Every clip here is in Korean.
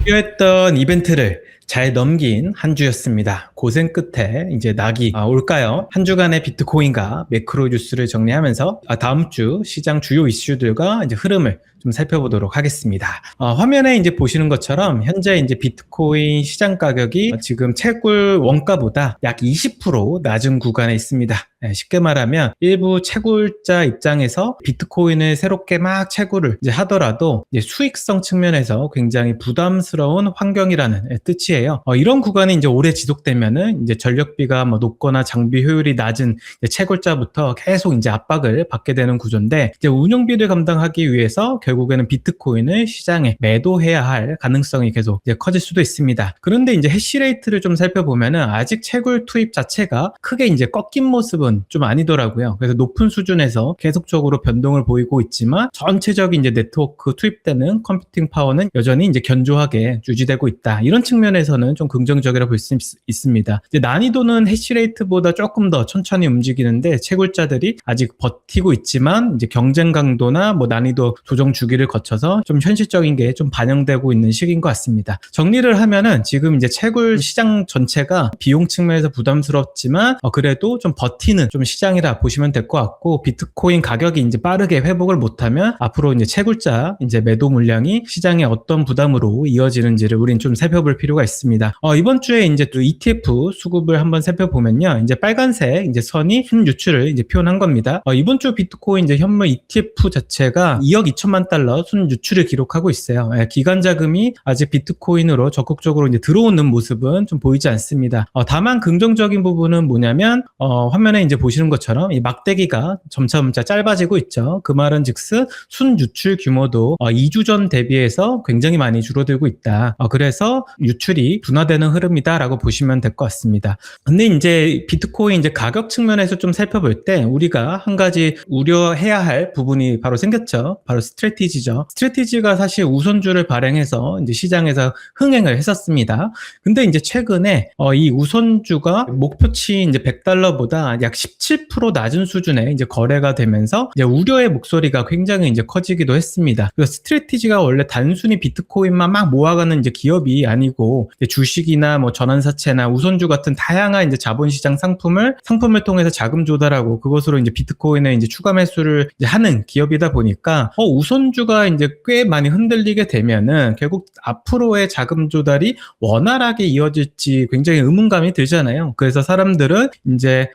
필요했던 이벤트를 잘 넘긴 한 주였습니다. 고생 끝에 이제 낙이 올까요? 한 주간의 비트코인과 매크로 뉴스를 정리하면서 다음 주 시장 주요 이슈들과 이제 흐름을 좀 살펴보도록 하겠습니다. 화면에 이제 보시는 것처럼 현재 이제 비트코인 시장 가격이 지금 채굴 원가보다 약 20% 낮은 구간에 있습니다. 쉽게 말하면 일부 채굴자 입장에서 비트코인을 새롭게 막 채굴을 이제 하더라도 이제 수익성 측면에서 굉장히 부담스러운 환경이라는 뜻이에요. 이런 구간이 이제 오래 지속되면은 이제 전력비가 뭐 높거나 장비 효율이 낮은 채굴자부터 계속 이제 압박을 받게 되는 구조인데, 이제 운영비를 감당하기 위해서 결국에는 비트코인을 시장에 매도해야 할 가능성이 계속 이제 커질 수도 있습니다. 그런데 이제 해시레이트를 좀 살펴보면은 아직 채굴 투입 자체가 크게 이제 꺾인 모습은 좀 아니더라고요. 그래서 높은 수준에서 계속적으로 변동을 보이고 있지만 전체적인 이제 네트워크 투입되는 컴퓨팅 파워는 여전히 이제 견조하게 유지되고 있다. 이런 측면에서는 좀 긍정적이라 볼 수 있습니다. 이제 난이도는 해시레이트보다 조금 더 천천히 움직이는데 채굴자들이 아직 버티고 있지만 이제 경쟁 강도나 뭐 난이도 조정 주기를 거쳐서 좀 현실적인 게 좀 반영되고 있는 시기인 것 같습니다. 정리를 하면은 지금 이제 채굴 시장 전체가 비용 측면에서 부담스럽지만 그래도 좀 버티는 좀 시장이라 보시면 될 것 같고, 비트코인 가격이 이제 빠르게 회복을 못하면 앞으로 이제 채굴자 이제 매도 물량이 시장에 어떤 부담으로 이어지는지를 우린 좀 살펴볼 필요가 있습니다. 이번 주에 이제 또 ETF 수급을 한번 살펴보면요, 이제 빨간색 이제 선이 순유출을 이제 표현한 겁니다. 이번 주 비트코인 이제 현물 ETF 자체가 2억 2천만 달러 순유출을 기록하고 있어요. 기관 자금이 아직 비트코인으로 적극적으로 이제 들어오는 모습은 좀 보이지 않습니다. 다만 긍정적인 부분은 뭐냐면 화면에 이제 보시는 것처럼 이 막대기가 점차 짧아지고 있죠. 그 말은 즉슨 순유출 규모도 2주 전 대비해서 굉장히 많이 줄어들고 있다. 그래서 유출이 둔화되는 흐름이다라고 보시면 될 것 같습니다. 근데 이제 비트코인 이제 가격 측면에서 좀 살펴볼 때 우리가 한 가지 우려해야 할 부분이 바로 생겼죠. 바로 스트래티지죠. 스트래티지가 사실 우선주를 발행해서 이제 시장에서 흥행을 했었습니다. 근데 이제 최근에 이 우선주가 목표치 이제 100달러보다 약 17% 낮은 수준에 이제 거래가 되면서 이제 우려의 목소리가 굉장히 이제 커지기도 했습니다. 그 스트래티지가 원래 단순히 비트코인만 막 모아가는 이제 기업이 아니고 주식이나 뭐 전환사채나 우선주 같은 다양한 이제 자본시장 상품을 통해서 자금 조달하고 그것으로 이제 비트코인에 이제 추가 매수를 이제 하는 기업이다 보니까 우선주가 이제 꽤 많이 흔들리게 되면은 결국 앞으로의 자금 조달이 원활하게 이어질지 굉장히 의문감이 들잖아요. 그래서 사람들은 이제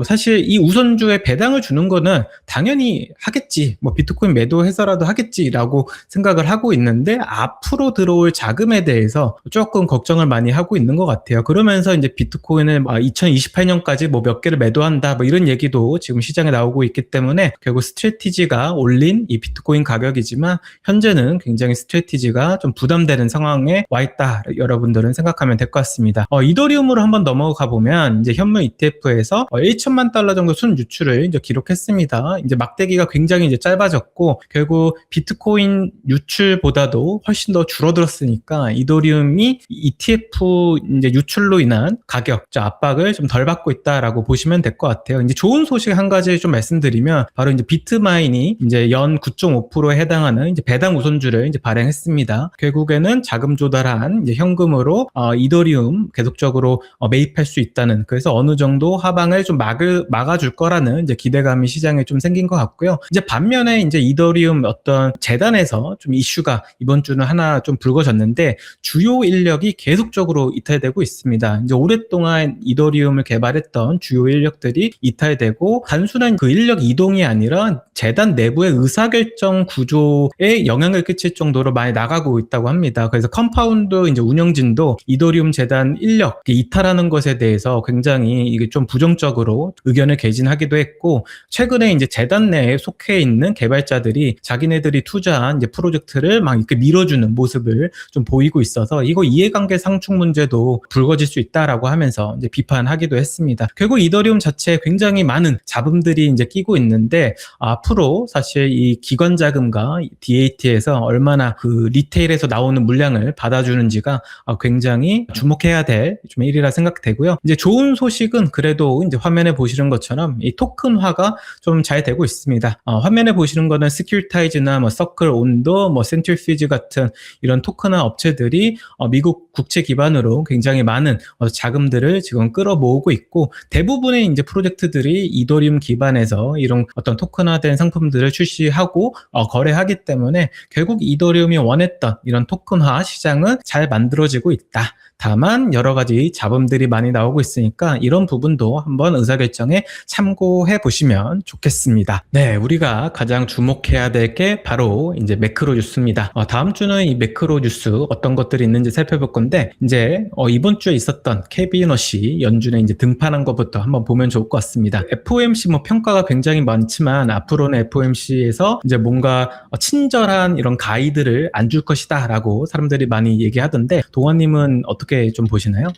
사실 이 우선주에 배당을 주는 거는 당연히 하겠지, 뭐 비트코인 매도해서라도 하겠지라고 생각을 하고 있는데, 앞으로 들어올 자금에 대해서 조금 걱정을 많이 하고 있는 것 같아요. 그러면서 이제 비트코인을 2028년까지 뭐 몇 개를 매도한다 뭐 이런 얘기도 지금 시장에 나오고 있기 때문에 결국 스트래티지가 올린 이 비트코인 가격이지만 현재는 굉장히 스트래티지가 좀 부담되는 상황에 와 있다, 여러분들은 생각하면 될 것 같습니다. 이더리움으로 한번 넘어가 보면 이제 현물 ETF에서 1천만 달러 정도 순 유출을 이제 기록했습니다. 이제 막대기가 굉장히 이제 짧아졌고 결국 비트코인 유출보다도 훨씬 더 줄어들었으니까 이더리움이 ETF 이제 유출로 인한 가격 압박을 좀 덜 받고 있다라고 보시면 될 것 같아요. 이제 좋은 소식 한 가지 좀 말씀드리면 바로 이제 비트마인이 이제 연 9.5%에 해당하는 이제 배당 우선주를 이제 발행했습니다. 결국에는 자금 조달한 이제 현금으로 이더리움 계속적으로 매입할 수 있다는, 그래서 어느 정도 하방을 좀 막아줄 거라는 이제 기대감이 시장에 좀 생긴 것 같고요. 이제 반면에 이제 이더리움 어떤 재단에서 좀 이슈가 이번 주는 하나 좀 불거졌는데, 주요 인력이 계속적으로 이탈되고 있습니다. 이제 오랫동안 이더리움을 개발했던 주요 인력들이 이탈되고 단순한 그 인력 이동이 아니라 재단 내부의 의사결정 구조에 영향을 끼칠 정도로 많이 나가고 있다고 합니다. 그래서 컴파운드 이제 운영진도 이더리움 재단 인력 이탈하는 것에 대해서 굉장히 이게 좀 부정적으로 의견을 개진하기도 했고, 최근에 이제 재단 내에 속해 있는 개발자들이 자기네들이 투자한 이제 프로젝트를 막 이렇게 밀어주는 모습을 좀 보이고 있어서 이거 이해관계 가계 상충 문제도 불거질 수 있다라고 하면서 이제 비판하기도 했습니다. 결국 이더리움 자체에 굉장히 많은 자금들이 이제 끼고 있는데 앞으로 사실 이 기관 자금과 DAT에서 얼마나 그 리테일에서 나오는 물량을 받아주는지가 굉장히 주목해야 될 좀 일이라 생각되고요. 이제 좋은 소식은 그래도 이제 화면에 보시는 것처럼 이 토큰화가 좀 잘 되고 있습니다. 화면에 보시는 거는 스큐리타이즈나 뭐 서클 온도, 뭐 센트리퓨지 같은 이런 토큰화 업체들이 미국 국채 기반으로 굉장히 많은 자금들을 지금 끌어모으고 있고 대부분의 이제 프로젝트들이 이더리움 기반에서 이런 어떤 토큰화된 상품들을 출시하고 거래하기 때문에 결국 이더리움이 원했던 이런 토큰화 시장은 잘 만들어지고 있다. 다만 여러 가지 잡음들이 많이 나오고 있으니까 이런 부분도 한번 의사결정에 참고해 보시면 좋겠습니다. 네, 우리가 가장 주목해야 될 게 바로 이제 매크로 뉴스입니다. 다음 주는 이 매크로 뉴스 어떤 것들이 있는지 살펴볼 건데 이제 이번 주에 있었던 케빈 워시 연준에 이제 등판한 것부터 한번 보면 좋을 것 같습니다. FOMC 뭐 평가가 굉장히 많지만 앞으로는 FOMC에서 이제 뭔가 친절한 이런 가이드를 안 줄 것이다라고 사람들이 많이 얘기하던데 동원님은 어떻게 좀 보시나요?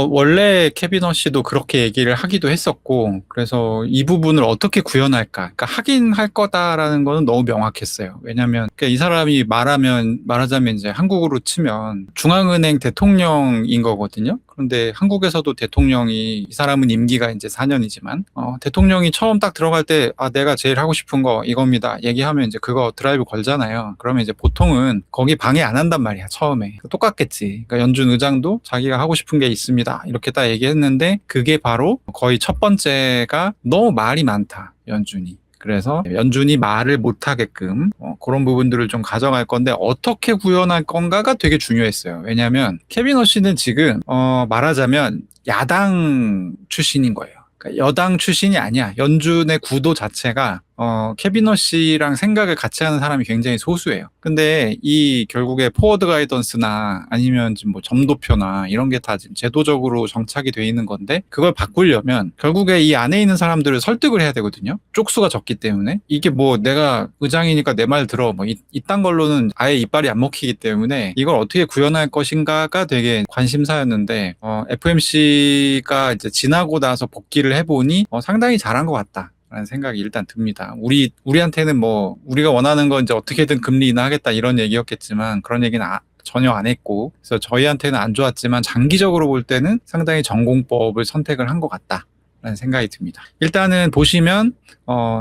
원래 케빈 워시도 그렇게 얘기를 하기도 했었고, 그래서 이 부분을 어떻게 구현할까? 그러니까 하긴 할 거다라는 거는 너무 명확했어요. 왜냐면, 그러니까 이 사람이 말하자면 이제 한국으로 치면 중앙은행 대통령인 거거든요. 그런데 한국에서도 대통령이, 이 사람은 임기가 이제 4년이지만, 대통령이 처음 딱 들어갈 때, 내가 제일 하고 싶은 거 이겁니다. 얘기하면 이제 그거 드라이브 걸잖아요. 그러면 이제 보통은 거기 방해 안 한단 말이야, 처음에. 똑같겠지. 그러니까 연준 의장도 자기가 하고 싶은 게 있습니다. 이렇게 딱 얘기했는데, 그게 바로 거의 첫 번째가 너무 말이 많다, 연준이. 그래서 연준이 말을 못하게끔 그런 부분들을 좀 가져갈 건데 어떻게 구현할 건가가 되게 중요했어요. 왜냐하면 케빈 워시는 지금 말하자면 야당 출신인 거예요. 그러니까 여당 출신이 아니야. 연준의 구도 자체가 케빈 워시랑 생각을 같이 하는 사람이 굉장히 소수예요. 근데 이 결국에 포워드 가이던스나 아니면 지금 뭐 점도표나 이런 게 다 지금 제도적으로 정착이 돼 있는 건데 그걸 바꾸려면 결국에 이 안에 있는 사람들을 설득을 해야 되거든요. 쪽수가 적기 때문에 이게 뭐 내가 의장이니까 내 말 들어 뭐 이딴 걸로는 아예 이빨이 안 먹히기 때문에 이걸 어떻게 구현할 것인가가 되게 관심사였는데 FOMC가 이제 지나고 나서 복귀를 해보니 상당히 잘한 것 같다. 라는 생각이 일단 듭니다. 우리한테는 뭐, 우리가 원하는 건 이제 어떻게든 금리 인하하겠다 이런 얘기였겠지만 그런 얘기는 전혀 안 했고, 그래서 저희한테는 안 좋았지만 장기적으로 볼 때는 상당히 전공법을 선택을 한 것 같다. 라는 생각이 듭니다. 일단은 보시면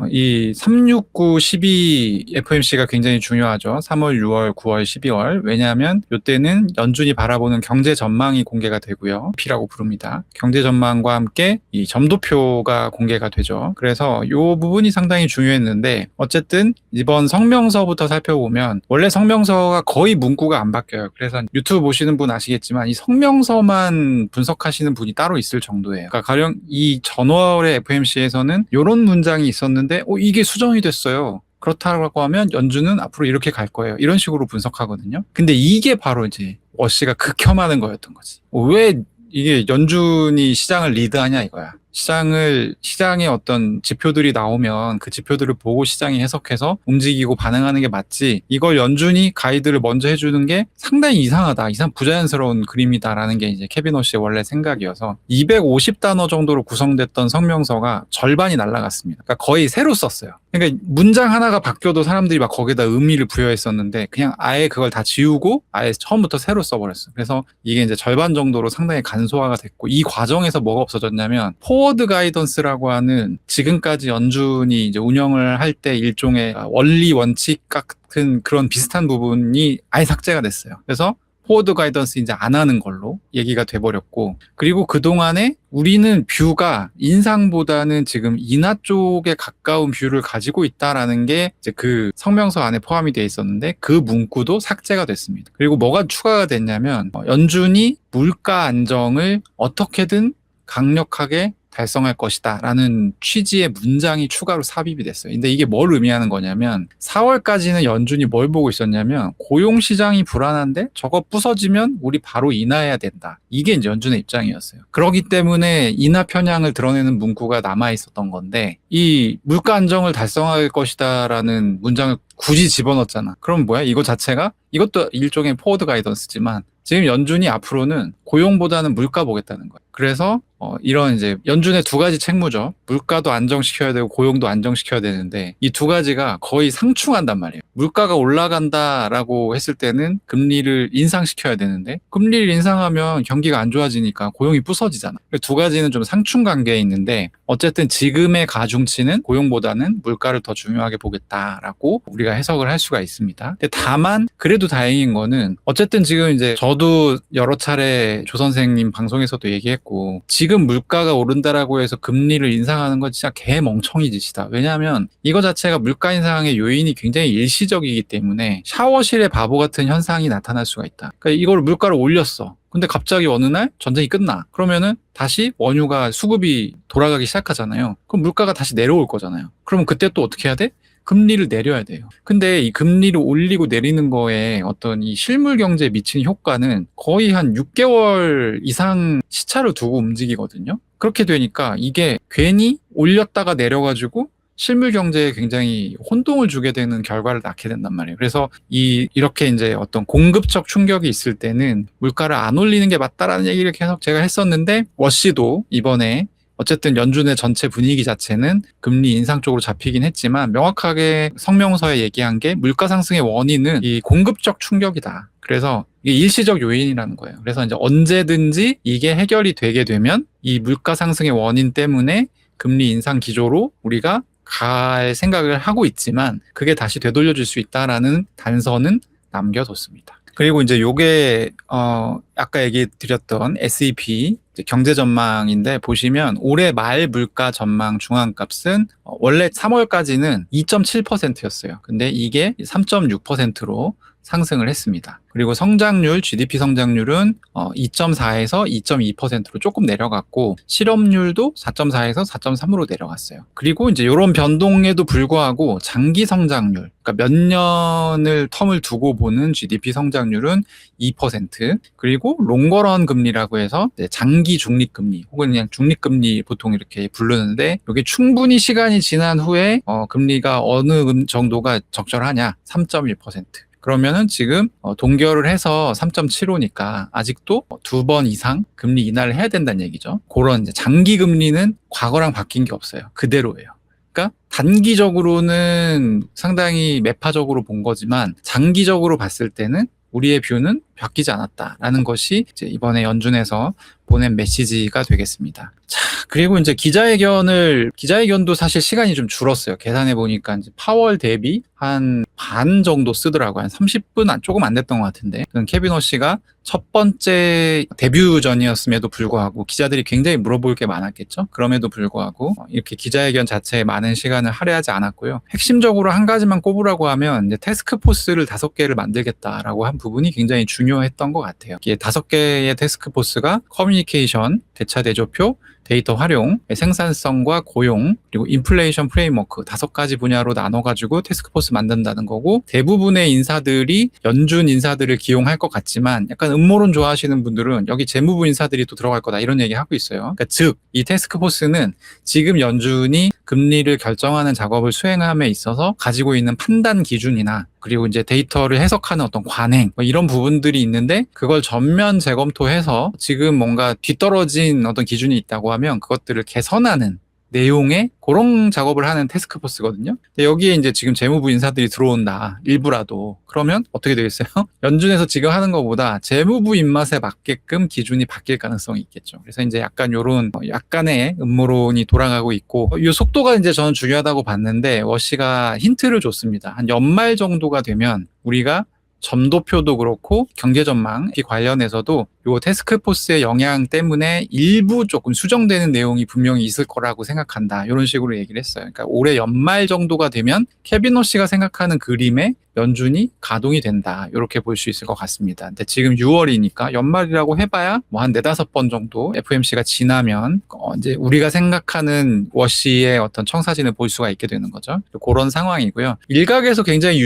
이 369, 12 FOMC가 굉장히 중요하죠. 3월, 6월, 9월, 12월. 왜냐하면 이때는 연준이 바라보는 경제 전망이 공개가 되고요. P라고 부릅니다. 경제 전망과 함께 이 점도표가 공개가 되죠. 그래서 이 부분이 상당히 중요했는데 어쨌든 이번 성명서부터 살펴보면 원래 성명서가 거의 문구가 안 바뀌어요. 그래서 유튜브 보시는 분 아시겠지만 이 성명서만 분석하시는 분이 따로 있을 정도예요. 그러니까 가령 이 전월의 FOMC에서는 이런 문장이 있었는데 이게 수정이 됐어요. 그렇다고 하면 연준은 앞으로 이렇게 갈 거예요. 이런 식으로 분석하거든요. 근데 이게 바로 이제 워시가 극혐하는 거였던 거지. 왜 이게 연준이 시장을 리드하냐 이거야. 시장의 어떤 지표들이 나오면 그 지표들을 보고 시장이 해석해서 움직이고 반응하는 게 맞지, 이걸 연준이 가이드를 먼저 해주는 게 상당히 이상하다, 부자연스러운 그림이다라는 게 이제 케빈 워시의 원래 생각이어서 250단어 정도로 구성됐던 성명서가 절반이 날아갔습니다. 그러니까 거의 새로 썼어요. 그러니까 문장 하나가 바뀌어도 사람들이 막 거기다 의미를 부여했었는데 그냥 아예 그걸 다 지우고 아예 처음부터 새로 써버렸어요. 그래서 이게 이제 절반 정도로 상당히 간소화가 됐고, 이 과정에서 뭐가 없어졌냐면 포워드 가이던스라고 하는 지금까지 연준이 이제 운영을 할 때 일종의 원리 원칙 같은 그런 비슷한 부분이 아예 삭제가 됐어요. 그래서 포워드 가이던스 이제 안 하는 걸로 얘기가 돼버렸고, 그리고 그동안에 우리는 뷰가 인상보다는 지금 인하 쪽에 가까운 뷰를 가지고 있다라는 게 이제 그 성명서 안에 포함이 돼 있었는데 그 문구도 삭제가 됐습니다. 그리고 뭐가 추가가 됐냐면 연준이 물가 안정을 어떻게든 강력하게 달성할 것이다 라는 취지의 문장이 추가로 삽입이 됐어요. 근데 이게 뭘 의미하는 거냐면 4월까지는 연준이 뭘 보고 있었냐면 고용시장이 불안한데 저거 부서지면 우리 바로 인하해야 된다. 이게 이제 연준의 입장이었어요. 그렇기 때문에 인하 편향을 드러내는 문구가 남아있었던 건데 이 물가 안정을 달성할 것이다 라는 문장을 굳이 집어넣었잖아. 그럼 뭐야? 이거 자체가 이것도 일종의 포워드 가이던스지만 지금 연준이 앞으로는 고용보다는 물가 보겠다는 거예요. 그래서 이런 이제 연준의 두 가지 책무죠. 물가도 안정시켜야 되고 고용도 안정시켜야 되는데 이 두 가지가 거의 상충한단 말이에요. 물가가 올라간다라고 했을 때는 금리를 인상시켜야 되는데 금리를 인상하면 경기가 안 좋아지니까 고용이 부서지잖아. 두 가지는 좀 상충 관계에 있는데 어쨌든 지금의 가중치는 고용보다는 물가를 더 중요하게 보겠다라고 우리가 해석을 할 수가 있습니다. 근데 다만 그래도 다행인 거는 어쨌든 지금 이제 저도 여러 차례 조 선생님 방송에서도 얘기했고 지금 물가가 오른다라고 해서 금리를 인상하는 건 진짜 개멍청이 짓이다. 왜냐하면 이거 자체가 물가 인상의 요인이 굉장히 일시적이기 때문에 샤워실의 바보 같은 현상이 나타날 수가 있다. 그러니까 이걸 물가를 올렸어. 근데 갑자기 어느 날 전쟁이 끝나. 그러면은 다시 원유가 수급이 돌아가기 시작하잖아요. 그럼 물가가 다시 내려올 거잖아요. 그러면 그때 또 어떻게 해야 돼? 금리를 내려야 돼요. 근데 이 금리를 올리고 내리는 거에 어떤 이 실물 경제에 미치는 효과는 거의 한 6개월 이상 시차를 두고 움직이거든요. 그렇게 되니까 이게 괜히 올렸다가 내려가지고 실물 경제에 굉장히 혼동을 주게 되는 결과를 낳게 된단 말이에요. 그래서 이렇게 이제 어떤 공급적 충격이 있을 때는 물가를 안 올리는 게 맞다라는 얘기를 계속 제가 했었는데 워시도 이번에 어쨌든 연준의 전체 분위기 자체는 금리 인상 쪽으로 잡히긴 했지만 명확하게 성명서에 얘기한 게 물가 상승의 원인은 이 공급적 충격이다. 그래서 이게 일시적 요인이라는 거예요. 그래서 이제 언제든지 이게 해결이 되게 되면 이 물가 상승의 원인 때문에 금리 인상 기조로 우리가 갈 생각을 하고 있지만 그게 다시 되돌려줄 수 있다라는 단서는 남겨뒀습니다. 그리고 이제 요게 아까 얘기 드렸던 SEP 경제 전망인데 보시면 올해 말 물가 전망 중앙값은 원래 3월까지는 2.7%였어요. 근데 이게 3.6%로 상승을 했습니다. 그리고 성장률, GDP 성장률은 2.4에서 2.2%로 조금 내려갔고 실업률도 4.4에서 4.3으로 내려갔어요. 그리고 이제 이런 변동에도 불구하고 장기 성장률, 그러니까 몇 년을 텀을 두고 보는 GDP 성장률은 2%, 그리고 롱거런 금리라고 해서 장기 중립금리 혹은 그냥 중립금리 보통 이렇게 부르는데 이게 충분히 시간이 지난 후에 금리가 어느 정도가 적절하냐? 3.1%. 그러면은 지금 동결을 해서 3.75니까 아직도 2번 이상 금리 인하를 해야 된다는 얘기죠. 그런 이제 장기 금리는 과거랑 바뀐 게 없어요. 그대로예요. 그러니까 단기적으로는 상당히 매파적으로 본 거지만 장기적으로 봤을 때는 우리의 뷰는 바뀌지 않았다라는 것이 이제 이번에 연준에서 보낸 메시지가 되겠습니다. 자, 그리고 이제 기자회견도 사실 시간이 좀 줄었어요. 계산해 보니까 이제 파월 대비 한 반 정도 쓰더라고요. 한 30분 조금 안 됐던 것 같은데. 케빈 워시가 첫 번째 데뷔전이었음에도 불구하고 기자들이 굉장히 물어볼 게 많았겠죠. 그럼에도 불구하고 이렇게 기자회견 자체에 많은 시간을 할애하지 않았고요. 핵심적으로 한 가지만 꼽으라고 하면 이제 태스크포스를 5개를 만들겠다라고 한 부분이 굉장히 중요했던 것 같아요. 이게 5개의 태스크포스가 커뮤니케이션, 대차 대조표, 데이터 활용, 생산성과 고용, 그리고 인플레이션 프레임워크 5가지 분야로 나눠가지고 태스크포스 만든다는 거고 대부분의 인사들이 연준 인사들을 기용할 것 같지만 약간 음모론 좋아하시는 분들은 여기 재무부 인사들이 또 들어갈 거다 이런 얘기 하고 있어요. 그러니까 즉, 이 태스크포스는 지금 연준이 금리를 결정하는 작업을 수행함에 있어서 가지고 있는 판단 기준이나 그리고 이제 데이터를 해석하는 어떤 관행 이런 부분들이 있는데 그걸 전면 재검토해서 지금 뭔가 뒤떨어진 어떤 기준이 있다고 하면 그것들을 개선하는 내용의 그런 작업을 하는 태스크포스거든요. 근데 여기에 이제 지금 재무부 인사들이 들어온다. 일부라도. 그러면 어떻게 되겠어요? 연준에서 지금 하는 것보다 재무부 입맛에 맞게끔 기준이 바뀔 가능성이 있겠죠. 그래서 이제 약간 요런 약간의 음모론이 돌아가고 있고 이 속도가 이제 저는 중요하다고 봤는데 워시가 힌트를 줬습니다. 한 연말 정도가 되면 우리가 점도표도 그렇고 경제 전망 관련해서도 요 태스크포스의 영향 때문에 일부 조금 수정되는 내용이 분명히 있을 거라고 생각한다. 이런 식으로 얘기를 했어요. 그러니까 올해 연말 정도가 되면 케빈 워시가 생각하는 그림에 연준이 가동이 된다. 이렇게 볼 수 있을 것 같습니다. 근데 지금 6월이니까 연말이라고 해봐야 뭐 한 4-5번 정도 FOMC가 지나면 이제 우리가 생각하는 워시의 어떤 청사진을 볼 수가 있게 되는 거죠. 그런 상황이고요. 일각에서 굉장히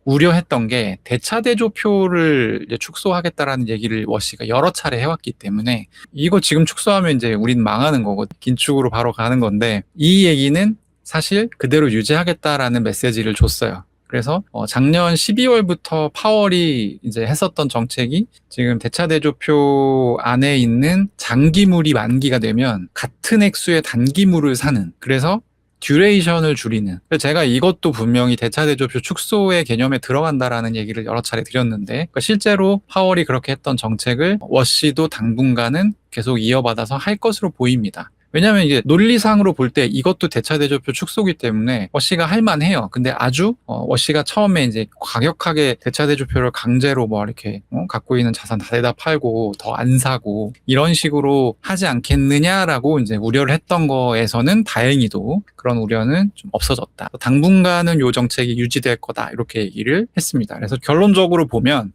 우려했던 게 대차대조표를 이제 축소하겠다라는 얘기를 워시가 여러 차례 해왔기 때문에 이거 지금 축소하면 이제 우린 망하는 거고 긴축으로 바로 가는 건데 이 얘기는 사실 그대로 유지하겠다라는 메시지를 줬어요. 그래서 작년 12월부터 파월이 이제 했었던 정책이 지금 대차대조표 안에 있는 장기물이 만기가 되면 같은 액수의 단기물을 사는, 그래서 듀레이션을 줄이는. 제가 이것도 분명히 대차대조표 축소의 개념에 들어간다라는 얘기를 여러 차례 드렸는데, 그러니까 실제로 파월이 그렇게 했던 정책을 워시도 당분간은 계속 이어받아서 할 것으로 보입니다. 왜냐하면 이게 논리상으로 볼 때 이것도 대차대조표 축소기 때문에 워시가 할만해요. 근데 아주 워시가 처음에 이제 과격하게 대차대조표를 강제로 뭐 이렇게 갖고 있는 자산 다 팔고 더 안 사고 이런 식으로 하지 않겠느냐라고 이제 우려를 했던 거에서는 다행히도 그런 우려는 좀 없어졌다. 당분간은 요 정책이 유지될 거다 이렇게 얘기를 했습니다. 그래서 결론적으로 보면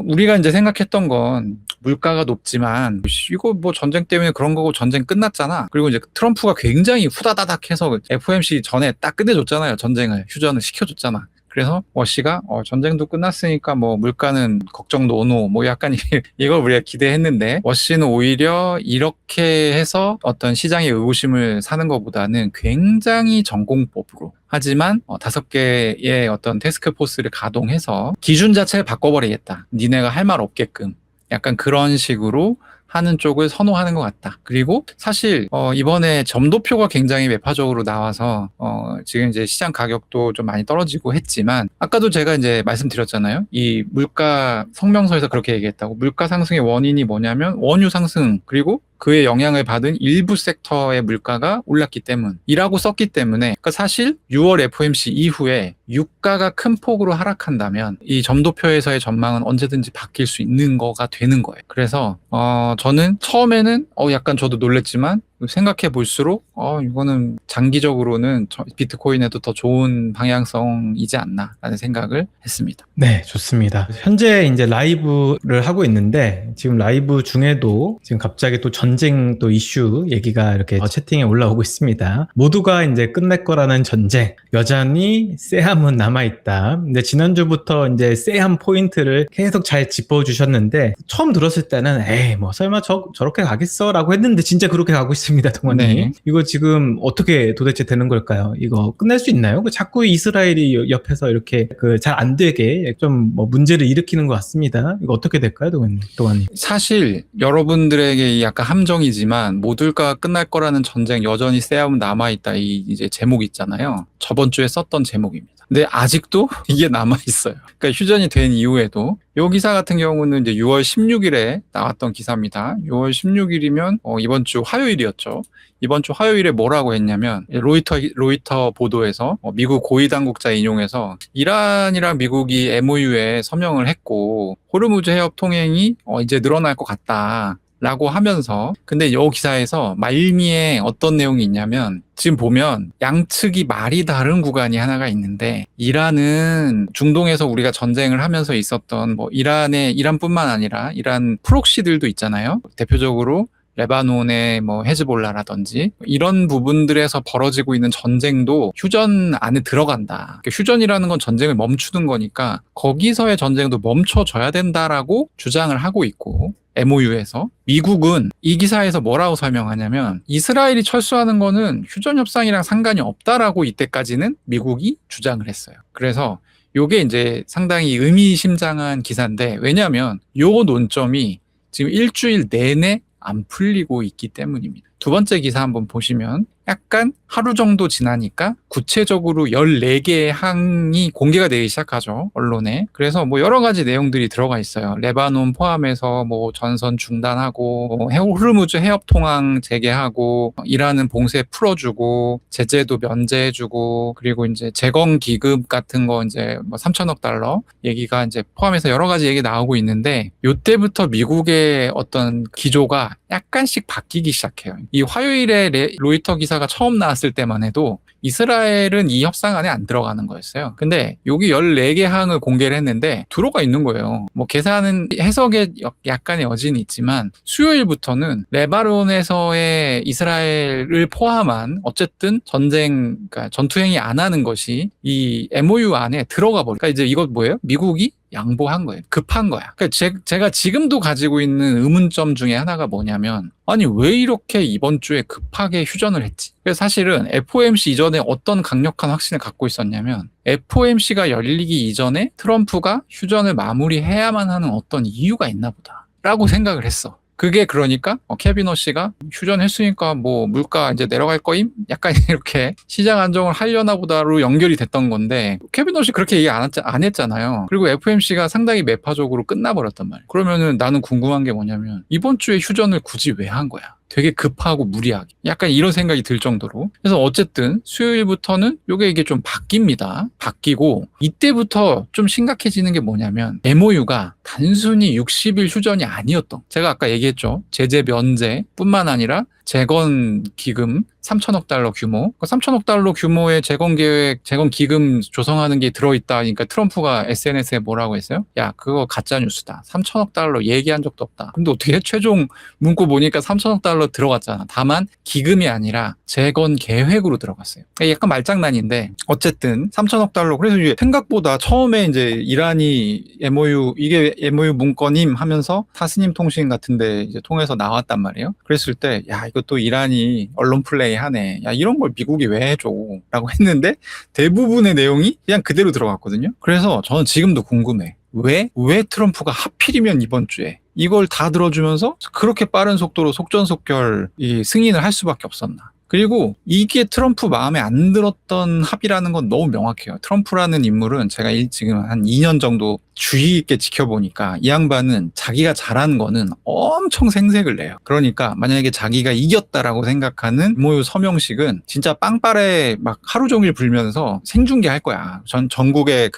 우리가 이제 생각했던 건 물가가 높지만 이거 뭐 전쟁 때문에 그런 거고 전쟁 끝났잖아. 그리고 이제 트럼프가 굉장히 후다다닥 해서 FOMC 전에 딱 끝내줬잖아요. 전쟁을 휴전을 시켜줬잖아. 그래서 워시가 전쟁도 끝났으니까 뭐 물가는 걱정 노노 뭐 약간 이걸 우리가 기대했는데, 워시는 오히려 이렇게 해서 어떤 시장의 의구심을 사는 것보다는 굉장히 전공법으로, 하지만 5개의 어떤 태스크포스를 가동해서 기준 자체를 바꿔버리겠다, 니네가 할 말 없게끔, 약간 그런 식으로 하는 쪽을 선호하는 것 같다. 그리고 사실 이번에 점도표가 굉장히 매파적으로 나와서 지금 이제 시장 가격도 좀 많이 떨어지고 했지만, 아까도 제가 이제 말씀드렸잖아요. 이 물가 성명서에서 그렇게 얘기했다고. 물가 상승의 원인이 뭐냐면 원유 상승, 그리고 그의 영향을 받은 일부 섹터의 물가가 올랐기 때문이라고 썼기 때문에, 그러니까 사실 6월 FOMC 이후에 유가가 큰 폭으로 하락한다면 이 점도표에서의 전망은 언제든지 바뀔 수 있는 거가 되는 거예요. 그래서 저는 처음에는 약간 저도 놀랬지만 생각해 볼수록 이거는 장기적으로는 비트코인에도 더 좋은 방향성이지 않나라는 생각을 했습니다. 네, 좋습니다. 현재 이제 라이브를 하고 있는데, 지금 라이브 중에도 지금 갑자기 또 전쟁 또 이슈 얘기가 이렇게 채팅에 올라오고 있습니다. 모두가 이제 끝낼 거라는 전쟁, 여전히 쎄함은 남아있다. 근데 지난주부터 이제 쎄함 포인트를 계속 잘 짚어주셨는데, 처음 들었을 때는 에이 뭐 설마 저렇게 가겠어? 라고 했는데 진짜 그렇게 가고 있습니다. 동원님. 네. 이거 지금 어떻게 도대체 되는 걸까요? 이거 끝낼 수 있나요? 자꾸 이스라엘이 옆에서 이렇게 잘 안 되게 좀 뭐 문제를 일으키는 것 같습니다. 이거 어떻게 될까요, 동원님? 사실 여러분들에게 약간 함정이지만 모두가 끝날 거라는 전쟁 여전히 쎄함은 남아있다, 이 이제 제목 있잖아요. 저번 주에 썼던 제목입니다. 근데 아직도 이게 남아있어요. 그러니까 휴전이 된 이후에도. 이 기사 같은 경우는 이제 6월 16일에 나왔던 기사입니다. 6월 16일이면 이번 주 화요일이었죠. 이번 주 화요일에 뭐라고 했냐면, 로이터 보도에서 미국 고위 당국자 인용해서 이란이랑 미국이 MOU에 서명을 했고 호르무즈 해협 통행이 이제 늘어날 것 같다 라고 하면서, 근데 이 기사에서 말미에 어떤 내용이 있냐면, 지금 보면 양측이 말이 다른 구간이 하나가 있는데, 이란은 중동에서 우리가 전쟁을 하면서 있었던 이란뿐만 아니라 이란 프록시들도 있잖아요. 대표적으로 레바논의 헤즈볼라라든지 이런 부분들에서 벌어지고 있는 전쟁도 휴전 안에 들어간다. 휴전이라는 건 전쟁을 멈추는 거니까 거기서의 전쟁도 멈춰져야 된다라고 주장을 하고 있고, MOU에서 미국은 이 기사에서 뭐라고 설명하냐면, 이스라엘이 철수하는 거는 휴전 협상이랑 상관이 없다라고 이때까지는 미국이 주장을 했어요. 그래서 요게 이제 상당히 의미심장한 기사인데, 왜냐하면 요 논점이 지금 일주일 내내 안 풀리고 있기 때문입니다. 두 번째 기사 한번 보시면 약간 하루 정도 지나니까 구체적으로 14개의 항이 공개가 되기 시작하죠, 언론에. 그래서 여러 가지 내용들이 들어가 있어요. 레바논 포함해서 전선 중단하고, 호르무즈 해협 통항 재개하고, 이란은 봉쇄 풀어주고, 제재도 면제해주고, 그리고 이제 재건 기금 같은 거 이제 3천억 달러 얘기가 이제 포함해서 여러 가지 얘기 나오고 있는데, 요때부터 미국의 어떤 기조가 약간씩 바뀌기 시작해요. 이 화요일에 로이터 기사가 처음 나왔을 때만 해도 이스라엘은 이 협상 안에 안 들어가는 거였어요. 근데 여기 14개 항을 공개를 했는데 들어가 있는 거예요. 계산은 해석에 약간의 여진이 있지만, 수요일부터는 레바논에서의 이스라엘을 포함한 어쨌든 그러니까 전투행위 안 하는 것이 이 MOU 안에 들어가 버려요. 그러니까 이제 이거 뭐예요? 미국이 양보한 거예요. 급한 거야. 그러니까 제가 지금도 가지고 있는 의문점 중에 하나가 뭐냐면, 아니 왜 이렇게 이번 주에 급하게 휴전을 했지? 그래서 사실은 FOMC 이전에 어떤 강력한 확신을 갖고 있었냐면, FOMC가 열리기 이전에 트럼프가 휴전을 마무리해야만 하는 어떤 이유가 있나 보다 라고 생각을 했어. 그게 그러니까 케빈 허씨가 휴전했으니까 뭐 물가 이제 내려갈 거임? 약간 이렇게 시장 안정을 하려나 보다로 연결이 됐던 건데, 케빈 허씨 그렇게 얘기 안 했잖아요. 그리고 FOMC가 상당히 매파적으로 끝나버렸단 말이에요. 그러면은 나는 궁금한 게 뭐냐면, 이번 주에 휴전을 굳이 왜 한 거야? 되게 급하고 무리하게. 약간 이런 생각이 들 정도로. 그래서 어쨌든 수요일부터는 이게 좀 바뀝니다. 바뀌고, 이때부터 좀 심각해지는 게 뭐냐면, MOU가 단순히 60일 휴전이 아니었던. 제가 아까 얘기했죠. 제재 면제 뿐만 아니라 재건 기금 3천억 달러 규모. 3천억 달러 규모의 재건 계획, 재건 기금 조성하는 게 들어있다. 그러니까 트럼프가 SNS에 뭐라고 했어요? 야, 그거 가짜 뉴스다. 3천억 달러 얘기한 적도 없다. 근데 어떻게 최종 문구 보니까 3천억 달러 들어갔잖아. 다만 기금이 아니라 재건 계획으로 들어갔어요. 약간 말장난인데 어쨌든 3천억 달러. 그래서 이게 생각보다 처음에 이제 이란이 MOU, 이게 MOU 문건임 하면서 타스님 통신 같은데 이제 통해서 나왔단 말이에요. 그랬을 때, 야, 이것도 이란이 언론 플레이 하네. 야, 이런 걸 미국이 왜 해줘? 라고 했는데 대부분의 내용이 그냥 그대로 들어갔거든요. 그래서 저는 지금도 궁금해. 왜 트럼프가 하필이면 이번 주에 이걸 다 들어주면서 그렇게 빠른 속도로 속전속결 이 승인을 할 수밖에 없었나? 그리고 이게 트럼프 마음에 안 들었던 합의라는 건 너무 명확해요. 트럼프라는 인물은 제가 지금 한 2년 정도 주의 있게 지켜보니까 이 양반은 자기가 잘한 거는 엄청 생색을 내요. 그러니까 만약에 자기가 이겼다라고 생각하는 MOU 서명식은 진짜 빵빠레 막 하루 종일 불면서 생중계 할 거야. 전국의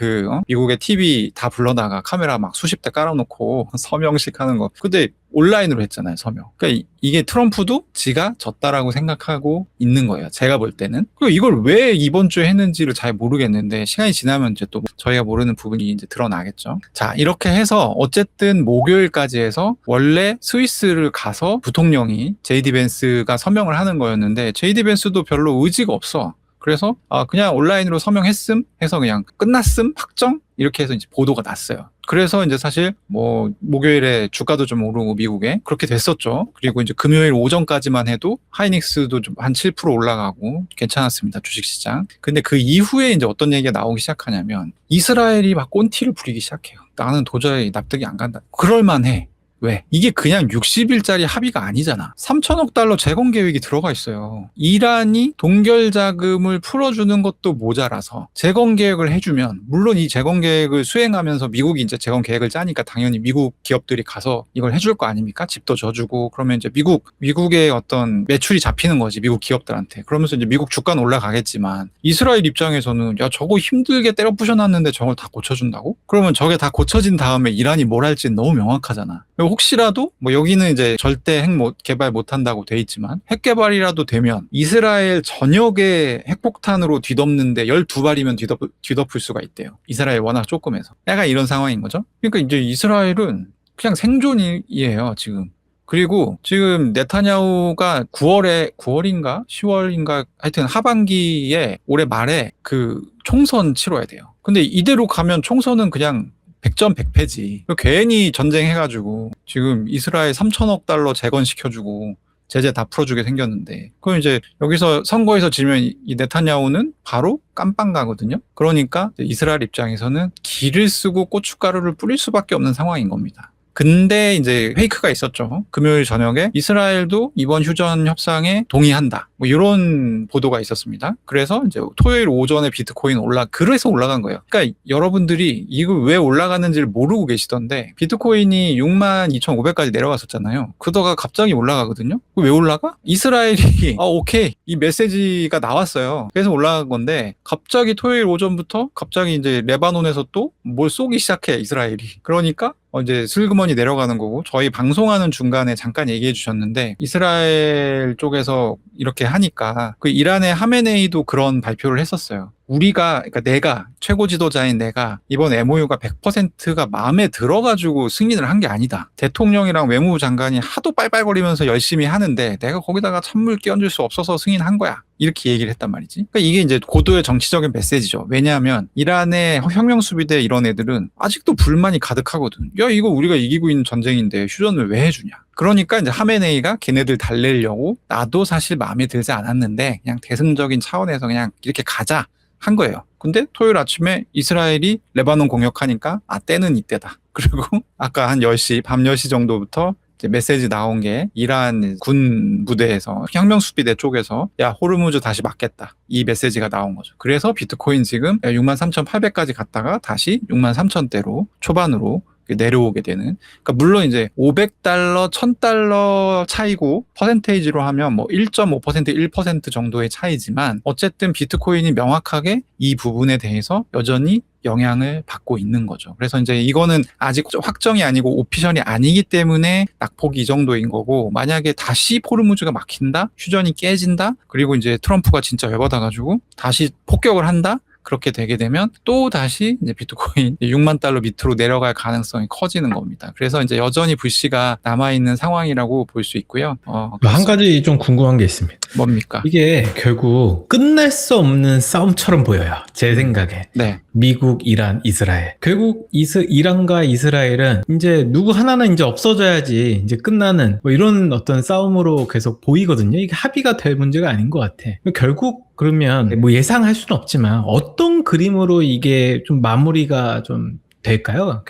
미국의 TV 다 불러다가 카메라 막 수십 대 깔아놓고 서명식 하는 거. 근데 온라인으로 했잖아요, 서명. 그러니까 이게 트럼프도 지가 졌다라고 생각하고 있는 거예요. 제가 볼 때는. 그리고 이걸 왜 이번 주에 했는지를 잘 모르겠는데 시간이 지나면 이제 또 저희가 모르는 부분이 이제 드러나겠죠. 자, 이렇게 해서 어쨌든 목요일까지 해서 원래 스위스를 가서 부통령이 JD 벤스가 서명을 하는 거였는데 JD 벤스도 별로 의지가 없어. 그래서 그냥 온라인으로 서명했음 해서 그냥 끝났음 확정 이렇게 해서 이제 보도가 났어요. 그래서 이제 사실 뭐 목요일에 주가도 좀 오르고 미국에 그렇게 됐었죠. 그리고 이제 금요일 오전까지만 해도 하이닉스도 좀 한 7% 올라가고 괜찮았습니다. 주식시장. 근데 그 이후에 이제 어떤 얘기가 나오기 시작하냐면 이스라엘이 막 꼰티를 부리기 시작해요. 나는 도저히 납득이 안 간다. 그럴만해. 왜? 이게 그냥 60일짜리 합의가 아니잖아. 3천억 달러 재건 계획이 들어가 있어요. 이란이 동결 자금을 풀어주는 것도 모자라서 재건 계획을 해주면, 물론 이 재건 계획을 수행하면서 미국이 이제 재건 계획을 짜니까 당연히 미국 기업들이 가서 이걸 해줄 거 아닙니까? 집도 져주고 그러면 이제 미국의 어떤 매출이 잡히는 거지, 미국 기업들한테. 그러면서 이제 미국 주가는 올라가겠지만 이스라엘 입장에서는 야, 저거 힘들게 때려 부셔놨는데 저걸 다 고쳐준다고? 그러면 저게 다 고쳐진 다음에 이란이 뭘 할지는 너무 명확하잖아. 혹시라도 뭐 여기는 이제 절대 핵 개발 못한다고 돼 있지만 핵 개발이라도 되면 이스라엘 전역에 핵폭탄으로 뒤덮는데 12발이면 뒤덮을 수가 있대요. 이스라엘 워낙 조그매서. 약간 이런 상황인 거죠. 그러니까 이제 이스라엘은 그냥 생존이에요, 지금. 그리고 지금 네타냐후가 9월인가 10월인가 하여튼 하반기에 올해 말에 그 총선 치러야 돼요. 근데 이대로 가면 총선은 그냥 100점 100패지. 괜히 전쟁해가지고 지금 이스라엘 3천억 달러 재건시켜주고 제재 다 풀어주게 생겼는데, 그럼 이제 여기서 선거에서 지면 이 네타냐후는 바로 깜빵 가거든요. 그러니까 이스라엘 입장에서는 기를 쓰고 고춧가루를 뿌릴 수밖에 없는 상황인 겁니다. 근데 이제 페이크가 있었죠. 금요일 저녁에 이스라엘도 이번 휴전 협상에 동의한다. 뭐 이런 보도가 있었습니다. 그래서 이제 토요일 오전에 비트코인 그래서 올라간 거예요. 그러니까 여러분들이 이거 왜 올라가는지를 모르고 계시던데, 비트코인이 62,500까지 내려갔었잖아요. 그러다가 갑자기 올라가거든요. 왜 올라가? 이스라엘이 오케이, 이 메시지가 나왔어요. 그래서 올라간 건데, 갑자기 토요일 오전부터 갑자기 이제 레바논에서 또 뭘 쏘기 시작해, 이스라엘이. 그러니까 이제 슬그머니 내려가는 거고, 저희 방송하는 중간에 잠깐 얘기해 주셨는데 이스라엘 쪽에서 이렇게 하니까 그 이란의 하메네이도 그런 발표를 했었어요. 그러니까 내가 최고 지도자인 내가 이번 MOU가 100%가 마음에 들어가지고 승인을 한 게 아니다. 대통령이랑 외무부 장관이 하도 빨빨거리면서 열심히 하는데 내가 거기다가 찬물 끼얹을 수 없어서 승인한 거야. 이렇게 얘기를 했단 말이지. 그러니까 이게 이제 고도의 정치적인 메시지죠. 왜냐하면 이란의 혁명수비대 이런 애들은 아직도 불만이 가득하거든. 야, 이거 우리가 이기고 있는 전쟁인데 휴전을 왜 해주냐. 그러니까 이제 하메네이가 걔네들 달래려고 나도 사실 마음에 들지 않았는데 그냥 대승적인 차원에서 그냥 이렇게 가자 한 거예요. 근데 토요일 아침에 이스라엘이 레바논 공격하니까 때는 이때다. 그리고 아까 한 10시, 밤 10시 정도부터 이제 메시지 나온 게 이란 군 부대에서 혁명수비대 쪽에서 야, 호르무즈 다시 막겠다. 이 메시지가 나온 거죠. 그래서 비트코인 지금 63,800까지 갔다가 다시 63,000대로 초반으로 내려오게 되는. 그러니까 물론 이제 $500, $1,000 차이고 퍼센테이지로 하면 뭐 1.5%, 1% 정도의 차이지만 어쨌든 비트코인이 명확하게 이 부분에 대해서 여전히 영향을 받고 있는 거죠. 그래서 이제 이거는 아직 확정이 아니고 오피셜이 아니기 때문에 낙폭이 이 정도인 거고, 만약에 다시 호르무즈가 막힌다, 휴전이 깨진다, 그리고 이제 트럼프가 진짜 열받아가지고 다시 폭격을 한다, 그렇게 되게 되면 또 다시 이제 비트코인 $60,000 밑으로 내려갈 가능성이 커지는 겁니다. 그래서 이제 여전히 불씨가 남아있는 상황이라고 볼 수 있고요. 한 가지 좀 궁금한 게 있습니다. 뭡니까? 이게 결국 끝낼 수 없는 싸움처럼 보여요. 제 생각에. 네. 미국, 이란, 이스라엘. 결국 이란과 이스라엘은 이제 누구 하나는 이제 없어져야지 이제 끝나는 뭐 이런 어떤 싸움으로 계속 보이거든요. 이게 합의가 될 문제가 아닌 것 같아. 결국 그러면 뭐 예상할 수는 없지만 어떤 그림으로 이게 좀 마무리가 좀 될까요?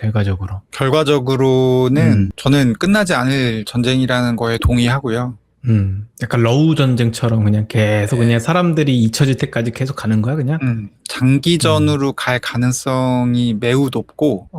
결과적으로는 저는 끝나지 않을 전쟁이라는 거에 동의하고요. 약간 러우 전쟁처럼 그냥 계속 그냥 사람들이 잊혀질 때까지 계속 가는 거야, 그냥? 장기전으로 갈 가능성이 매우 높고,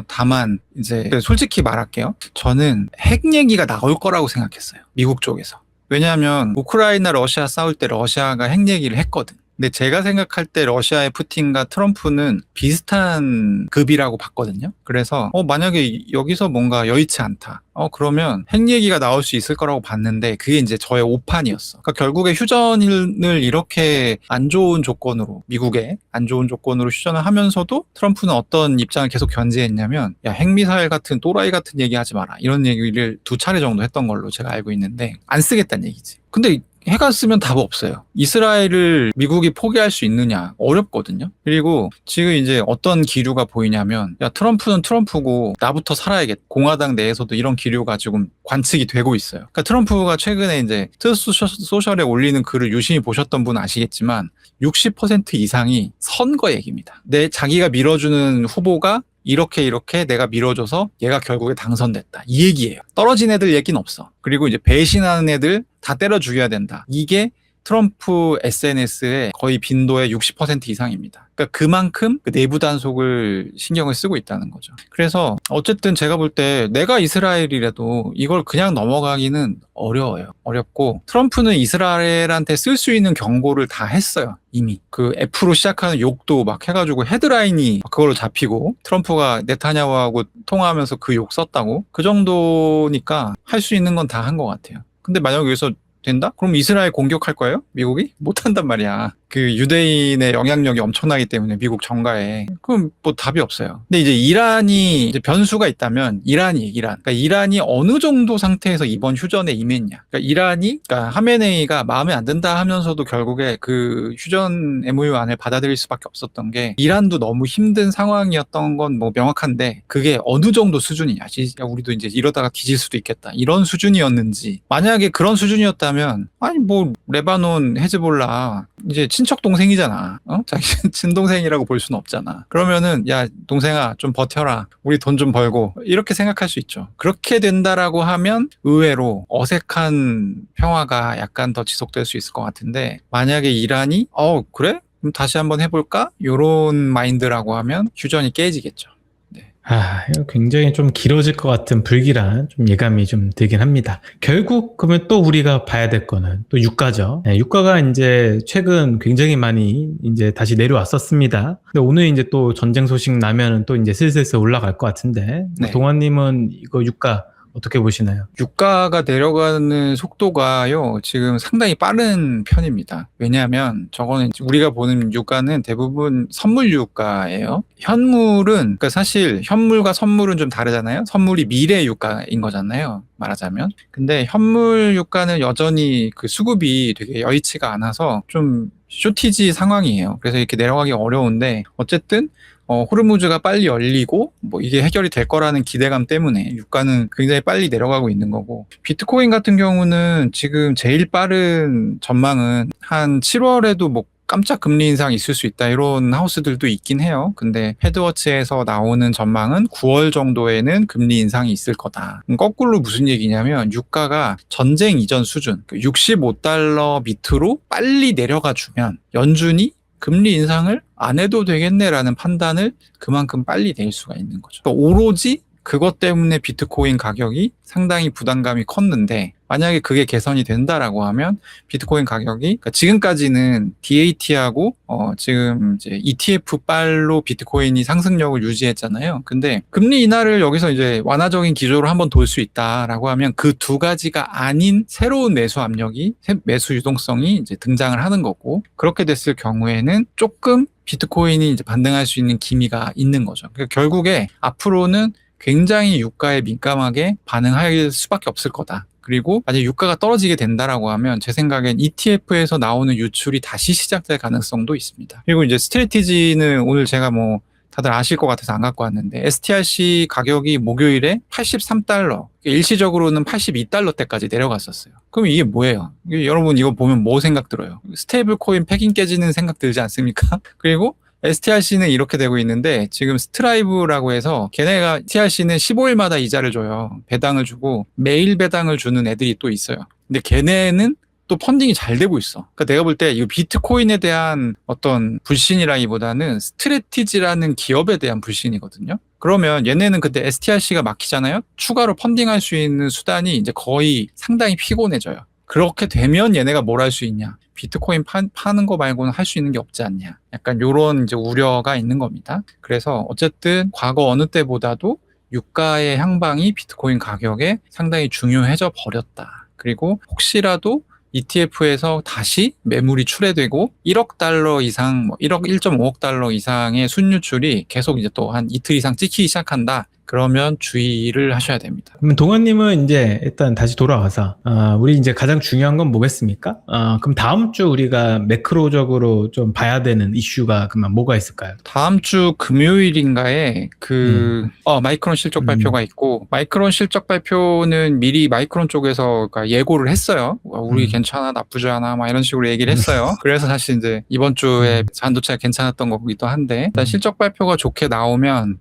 다만, 이제, 솔직히 말할게요. 저는 핵 얘기가 나올 거라고 생각했어요. 미국 쪽에서. 왜냐하면, 우크라이나, 러시아 싸울 때 러시아가 핵 얘기를 했거든. 근데 제가 생각할 때 러시아의 푸틴과 트럼프는 비슷한 급이라고 봤거든요. 그래서 만약에 여기서 뭔가 여의치 않다. 그러면 핵 얘기가 나올 수 있을 거라고 봤는데 그게 이제 저의 오판이었어. 그러니까 결국에 휴전을 이렇게 안 좋은 조건으로, 미국의 안 좋은 조건으로 휴전을 하면서도 트럼프는 어떤 입장을 계속 견지했냐면, 야, 핵미사일 같은 또라이 같은 얘기 하지 마라. 이런 얘기를 2차례 정도 했던 걸로 제가 알고 있는데 안 쓰겠다는 얘기지. 근데 해가 쓰면 답 없어요. 이스라엘을 미국이 포기할 수 있느냐? 어렵거든요. 그리고 지금 이제 어떤 기류가 보이냐면, 야, 트럼프는 트럼프고 나부터 살아야겠다. 공화당 내에서도 이런 기류가 지금 관측이 되고 있어요. 그러니까 트럼프가 최근에 이제 트루스 소셜에 올리는 글을 유심히 보셨던 분은 아시겠지만 60% 이상이 선거 얘기입니다. 자기가 밀어주는 후보가 이렇게 내가 밀어줘서 얘가 결국에 당선됐다. 이 얘기예요. 떨어진 애들 얘기는 없어. 그리고 이제 배신하는 애들 다 때려 죽여야 된다. 이게 트럼프 SNS의 거의 빈도의 60% 이상입니다. 그러니까 그만큼 내부 단속을 신경을 쓰고 있다는 거죠. 그래서 어쨌든 제가 볼 때 내가 이스라엘이라도 이걸 그냥 넘어가기는 어려워요. 어렵고 트럼프는 이스라엘한테 쓸 수 있는 경고를 다 했어요. 이미. 그 F로 시작하는 욕도 막 해가지고 헤드라인이 그걸로 잡히고, 트럼프가 네타냐후하고 통화하면서 그 욕 썼다고? 그 정도니까 할 수 있는 건 다 한 것 같아요. 근데 만약 여기서 된다? 그럼 이스라엘 공격할 거예요? 미국이? 못한단 말이야. 그 유대인의 영향력이 엄청나기 때문에 미국 정가에. 그럼 뭐 답이 없어요. 근데 이제 이란이 이제 변수가 있다면 이란. 그러니까 이란이 어느 정도 상태에서 이번 휴전에 임했냐. 그러니까 하메네이가 마음에 안 든다 하면서도 결국에 그 휴전 MOU 안을 받아들일 수밖에 없었던 게, 이란도 너무 힘든 상황이었던 건 뭐 명확한데 그게 어느 정도 수준이냐. 야, 우리도 이제 이러다가 뒤질 수도 있겠다. 이런 수준이었는지. 만약에 그런 수준이었다면 아니 뭐 레바논 헤즈볼라 이제 친척 동생이잖아. 자기 친동생이라고 볼 수는 없잖아. 그러면은 야, 동생아 좀 버텨라. 우리 돈 좀 벌고. 이렇게 생각할 수 있죠. 그렇게 된다라고 하면 의외로 어색한 평화가 약간 더 지속될 수 있을 것 같은데, 만약에 이란이 그래? 그럼 다시 한번 해볼까? 요런 마인드라고 하면 휴전이 깨지겠죠. 이거 굉장히 좀 길어질 것 같은 불길한 좀 예감이 좀 들긴 합니다. 결국 그러면 또 우리가 봐야 될 거는 또 유가죠. 유가가 이제 최근 굉장히 많이 이제 다시 내려왔었습니다. 근데 오늘 이제 또 전쟁 소식 나면은 또 이제 슬슬 올라갈 것 같은데, 네. 동환님은 이거 유가 어떻게 보시나요? 유가가 내려가는 속도가요, 지금 상당히 빠른 편입니다. 왜냐하면 저거는 우리가 보는 유가는 대부분 선물 유가예요. 현물은, 그러니까 사실 현물과 선물은 좀 다르잖아요. 선물이 미래 유가인 거잖아요, 말하자면. 근데 현물 유가는 여전히 그 수급이 되게 여의치가 않아서 좀 쇼티지 상황이에요. 그래서 이렇게 내려가기 어려운데, 어쨌든 호르무즈가 빨리 열리고 뭐 이게 해결이 될 거라는 기대감 때문에 유가는 굉장히 빨리 내려가고 있는 거고, 비트코인 같은 경우는 지금 제일 빠른 전망은 한 7월에도 뭐 깜짝 금리 인상 있을 수 있다, 이런 하우스들도 있긴 해요. 근데 헤드워치에서 나오는 전망은 9월 정도에는 금리 인상이 있을 거다. 거꾸로 무슨 얘기냐면, 유가가 전쟁 이전 수준, 65달러 밑으로 빨리 내려가 주면 연준이 금리 인상을 안 해도 되겠네라는 판단을 그만큼 빨리 낼 수가 있는 거죠. 그러니까 오로지 그것 때문에 비트코인 가격이 상당히 부담감이 컸는데, 만약에 그게 개선이 된다라고 하면 비트코인 가격이, 그러니까 지금까지는 DAT하고 지금 이제 ETF 빨로 비트코인이 상승력을 유지했잖아요. 근데 금리 인하를 여기서 이제 완화적인 기조로 한번 돌 수 있다라고 하면 그 두 가지가 아닌 새로운 매수 압력이, 매수 유동성이 이제 등장을 하는 거고, 그렇게 됐을 경우에는 조금 비트코인이 이제 반등할 수 있는 기미가 있는 거죠. 그러니까 결국에 앞으로는 굉장히 유가에 민감하게 반응할 수밖에 없을 거다. 그리고 만약 유가가 떨어지게 된다라고 하면 제 생각엔 ETF에서 나오는 유출이 다시 시작될 가능성도 있습니다. 그리고 이제 스트래티지는 오늘 제가 뭐 다들 아실 것 같아서 안 갖고 왔는데, STRC 가격이 목요일에 83달러, 일시적으로는 82달러대까지 내려갔었어요. 그럼 이게 뭐예요? 여러분 이거 보면 뭐 생각 들어요? 스테이블 코인 패킹 깨지는 생각 들지 않습니까? 그리고 STRC는 이렇게 되고 있는데, 지금 스트라이브라고 해서 걔네가, STRC는 15일마다 이자를 줘요. 배당을 주고 매일 배당을 주는 애들이 또 있어요. 근데 걔네는 또 펀딩이 잘 되고 있어. 그러니까 내가 볼 때 이거 비트코인에 대한 어떤 불신이라기보다는 스트래티지라는 기업에 대한 불신이거든요. 그러면 얘네는 그때 STRC가 막히잖아요. 추가로 펀딩할 수 있는 수단이 이제 거의 상당히 피곤해져요. 그렇게 되면 얘네가 뭘 할 수 있냐? 비트코인 파는 거 말고는 할 수 있는 게 없지 않냐? 약간 요런 이제 우려가 있는 겁니다. 그래서 어쨌든 과거 어느 때보다도 유가의 향방이 비트코인 가격에 상당히 중요해져 버렸다. 그리고 혹시라도 ETF에서 다시 매물이 출회되고 1억 달러 이상, 뭐 1억, 1.5억 달러 이상의 순유출이 계속 이제 또 한 이틀 이상 찍히기 시작한다. 그러면 주의를 하셔야 됩니다. 그럼 동원님은 이제 일단 다시 돌아와서 우리 이제 가장 중요한 건 뭐겠습니까? 그럼 다음 주 우리가 매크로적으로 좀 봐야 되는 이슈가 그러면 뭐가 있을까요? 다음 주 금요일인가에 마이크론 실적 발표가 있고, 마이크론 실적 발표는 미리 마이크론 쪽에서 그러니까 예고를 했어요. 우리 괜찮아, 나쁘지 않아, 막 이런 식으로 얘기를 했어요. 그래서 사실 이제 이번 주에 반도체가 괜찮았던 거기도 한데, 일단 실적 발표가 좋게 나오면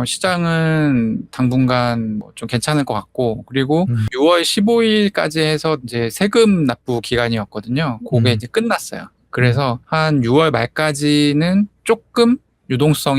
시장은 당분간 좀 괜찮을 것 같고, 그리고 6월 15일까지 해서 이제 세금 납부 기간이었거든요. 그게 이제 끝났어요. 그래서 한 6월 말까지는 조금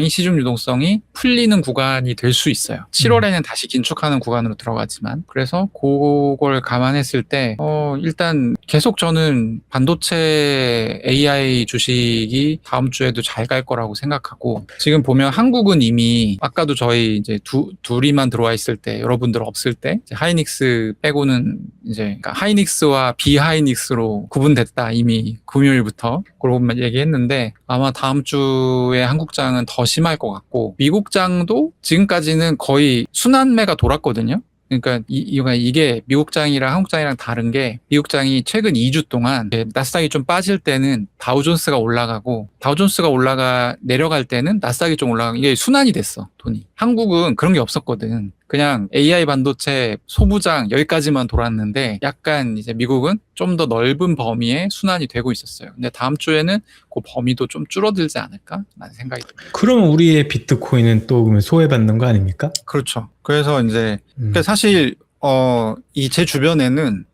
시중 유동성이 풀리는 구간이 될 수 있어요. 7월에는 다시 긴축하는 구간으로 들어가지만. 그래서 그걸 감안했을 때 일단 계속 저는 반도체 AI 주식이 다음 주에도 잘 갈 거라고 생각하고, 지금 보면 한국은 이미 아까도 저희 이제 둘이만 들어와 있을 때, 여러분들 없을 때 이제 하이닉스 빼고는 이제 그러니까 하이닉스와 비하이닉스로 구분됐다, 이미 금요일부터. 그러고 얘기했는데, 아마 다음 주에 한국장은 더 심할 것 같고, 미국장도 지금까지는 거의 순환매가 돌았거든요. 그러니까 이게 미국장이랑 한국장이랑 다른 게, 미국장이 최근 2주 동안 나스닥이 좀 빠질 때는 다우존스가 올라가고, 다우존스가 내려갈 때는 나스닥이 좀 올라가고, 이게 순환이 됐어, 돈이. 한국은 그런 게 없었거든. 그냥 AI 반도체 소부장 여기까지만 돌았는데, 약간 이제 미국은 좀 더 넓은 범위의 순환이 되고 있었어요. 근데 다음 주에는 그 범위도 좀 줄어들지 않을까? 라는 생각이 듭니다. 그러면 우리의 비트코인은 또 그러면 소외받는 거 아닙니까? 그렇죠. 그래서 이제 사실 제 주변에는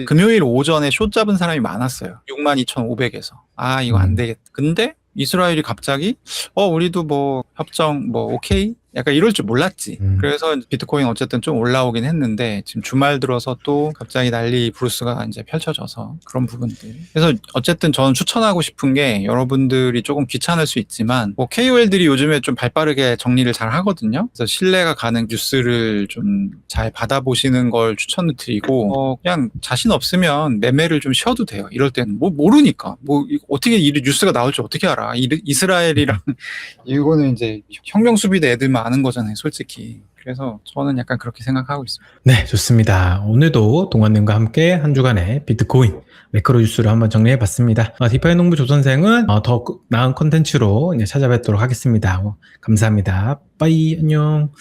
금요일 오전에 숏 잡은 사람이 많았어요. 62,500에서. 이거 안 되겠다. 근데 이스라엘이 갑자기 우리도 뭐 협정 오케이? 약간 이럴 줄 몰랐지. 음. 그래서 비트코인 어쨌든 좀 올라오긴 했는데 지금 주말 들어서 또 갑자기 난리 브루스가 이제 펼쳐져서 그런 부분들. 그래서 어쨌든 저는 추천하고 싶은 게 여러분들이 조금 귀찮을 수 있지만 뭐 KOL들이 요즘에 좀 발빠르게 정리를 잘 하거든요. 그래서 신뢰가 가는 뉴스를 좀 잘 받아보시는 걸 추천을 드리고 그냥 자신 없으면 매매를 좀 쉬어도 돼요. 이럴 때는 뭐 모르니까 뭐 어떻게 이 뉴스가 나올 줄 어떻게 알아? 이스라엘이랑 이거는 이제 혁명 수비대 애들만 아는 거잖아요, 솔직히. 그래서 저는 약간 그렇게 생각하고 있습니다. 네, 좋습니다. 오늘도 동원님과 함께 한 주간의 비트코인 매크로 뉴스를 한번 정리해 봤습니다. 디파이 농부 조선생은 더 나은 컨텐츠로 이제 찾아뵙도록 하겠습니다. 감사합니다. 빠이, 안녕.